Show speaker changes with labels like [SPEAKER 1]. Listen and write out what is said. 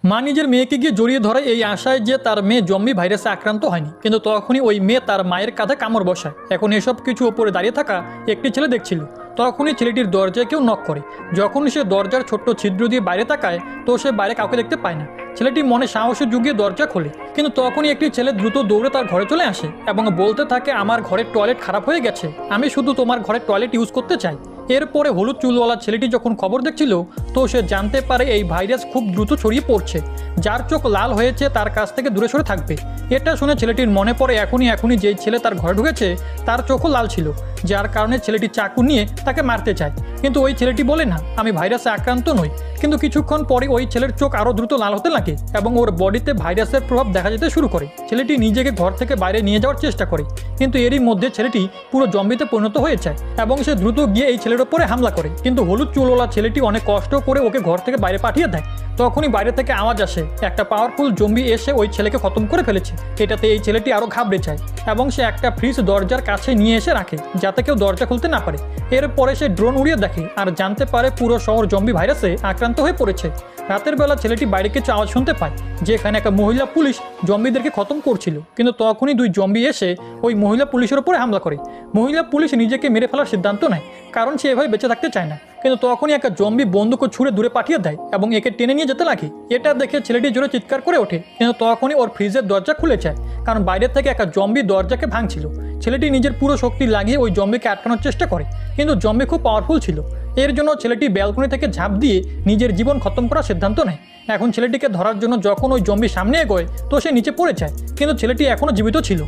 [SPEAKER 1] মা নিজের মেয়েকে গিয়ে জড়িয়ে ধরে এই আশায় যে তার মেয়ে জম্বি ভাইরাসে আক্রান্ত হয়নি, কিন্তু তখনই ওই মেয়ে তার মায়ের কাঁধে কামড় বসায়। এখন এসব কিছু ওপরে দাঁড়িয়ে থাকা একটি ছেলে দেখছিল। তখনই ছেলেটির দরজায় কেউ নক করে। যখন সে দরজার ছোট্ট ছিদ্র দিয়ে বাইরে তাকায় তো সে বাইরে কাউকে দেখতে পায় না। ছেলেটি মনে সাহসে জুগিয়ে দরজা খোলে, কিন্তু তখনই একটি ছেলে দ্রুত দৌড়ে তার ঘরে চলে আসে এবং বলতে থাকে, আমার ঘরের টয়লেট খারাপ হয়ে গেছে, আমি শুধু তোমার ঘরের টয়লেট ইউজ করতে চাই। এরপরে হলুদ চুলওয়ালা ছেলেটি যখন খবর দেখছিল তো সে জানতে পারে এই ভাইরাস খুব দ্রুত ছড়িয়ে পড়ছে। যার চোখ লাল হয়েছে তার কাছ থেকে দূরে সরে থাকবে। এটা শুনে ছেলেটির মনে পড়ে এখনই যেই ছেলে তার ঘরে ঢুকেছে তার চোখও লাল ছিল, যার কারণে ছেলেটি চাকু নিয়ে তাকে মারতে চায়। কিন্তু ওই ছেলেটি বলে না, আমি ভাইরাসে আক্রান্ত নই। কিন্তু কিছুক্ষণ পরে ওই ছেলের চোখ আরও দ্রুত লাল হতে লাগে এবং ওর বডিতে ভাইরাসের প্রভাব দেখা যেতে শুরু করে। ছেলেটি নিজেকে ঘর থেকে বাইরে নিয়ে যাওয়ার চেষ্টা করে, কিন্তু এরই মধ্যে ছেলেটি পুরো জম্বিতে পরিণত হয়ে যায় এবং সে দ্রুত গিয়ে এই ছেলের ওপরে হামলা করে। কিন্তু হলুদ চুলওয়ালা ছেলেটি অনেক কষ্ট করে ওকে ঘর থেকে বাইরে পাঠিয়ে দেয়। তখনই বাইরে থেকে আওয়াজ আসে, একটা পাওয়ারফুল জম্বি এসে ওই ছেলেকে খতম করে ফেলেছে। এটাতে এই ছেলেটি আরও ঘাবড়ে যায় এবং সে একটা ফ্রিজ দরজার কাছে নিয়ে এসে রাখে যাতে কেউ দরজা খুলতে না পারে। এরপরে সে ড্রোন উড়িয়ে দেখে আর জানতে পারে পুরো শহর জম্বি ভাইরাসে আক্রান্ত হয়ে পড়েছে। রাতের বেলা ছেলেটি বাইরে কিছু আওয়াজ শুনতে পায়, যেখানে একটা মহিলা পুলিশ জম্বিদেরকে খতম করছিল। কিন্তু তখনই দুই জম্বি এসে ওই মহিলা পুলিশের উপরে হামলা করে। মহিলা পুলিশ নিজেকে মেরে ফেলার সিদ্ধান্ত নেয়, কারণ সে এভাবে বেঁচে থাকতে চায় না। কিন্তু তখনই একটা জম্বি বন্দুক ছুঁড়ে দূরে পাঠিয়ে দেয় এবং একে টেনে নিয়ে যেতে লাগে। এটা দেখে ছেলেটি জোরে চিৎকার করে ওঠে, কিন্তু তখনই ওর ফ্রিজের দরজা খুলে যায়, কারণ বাইরে থেকে একটা জম্বি দরজাকে ভাঙছিল। ছেলেটি নিজের পুরো শক্তি লাগিয়ে ওই জম্বিকে আটকানোর চেষ্টা করে, কিন্তু জম্বি খুব পাওয়ারফুল ছিল। এর জন্য ছেলেটি ব্যালকনি থেকে ঝাঁপ দিয়ে নিজের জীবন খতম করার সিদ্ধান্ত নেয়। এখন ছেলেটিকে ধরার জন্য যখন ওই জম্বি সামনে এগোয় তো সে নিচে পড়ে যায়, কিন্তু ছেলেটি এখনও জীবিত ছিল।